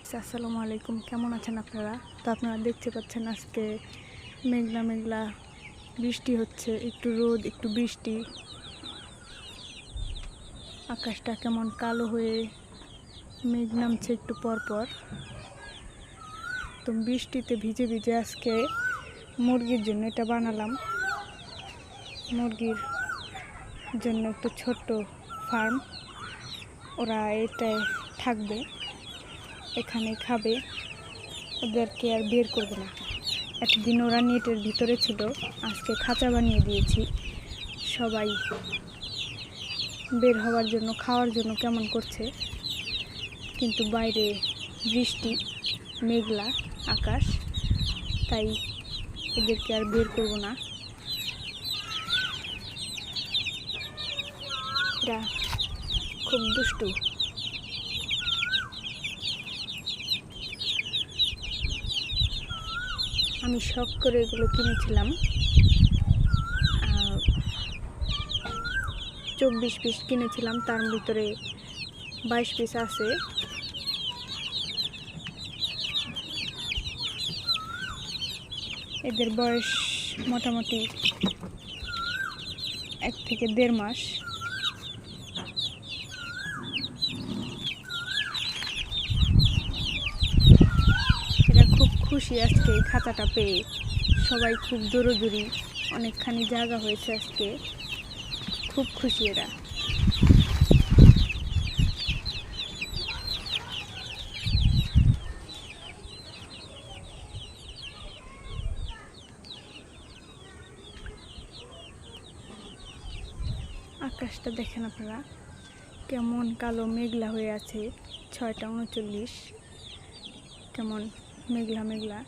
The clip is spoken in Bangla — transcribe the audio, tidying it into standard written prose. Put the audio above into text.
আসসালামু আলাইকুম, কেমন আছেন আপনারা? তো আপনারা দেখতে পাচ্ছেন আজকে মেঘলা মেঘলা বৃষ্টি হচ্ছে, একটু রোদ একটু বৃষ্টি। আকাশটা কেমন কালো হয়ে মেঘ নামছে একটু পর পর। তো বৃষ্টিতে ভিজে ভিজে আজকে মুরগির জন্য এটা বানালাম। মুরগির জন্য একটু ছোট্ট ফার্ম, ওরা এটায় থাকবে, এখানে খাবে, ওদেরকে আর বের করবো না। এতদিন ওরা নেটের ভিতরে ছিল, আজকে খাঁচা বানিয়ে দিয়েছি। সবাই বের হওয়ার জন্য খাওয়ার জন্য কেমন করছে, কিন্তু বাইরে বৃষ্টি, মেঘলা আকাশ, তাই এদেরকে আর বের করবো না। এরা খুব দুষ্টু। আমি শখ করে এগুলো কিনেছিলাম। 24 পিস কিনেছিলাম, তার ভিতরে 22 পিস আছে। এদের বয়স মোটামুটি 1 থেকে 1.5 মাস। এরা খুব খুশি আজকে এই খাঁচাটা পেয়ে, সবাই খুব দৌড়োদৌড়ি, অনেকখানি জায়গা হয়েছে আজকে, খুব খুশি এরা। আকাশটা দেখেন আপনারা, কেমন কালো মেঘলা হয়ে আছে। 6টা 39, কেমন মেঘলা মেঘলা।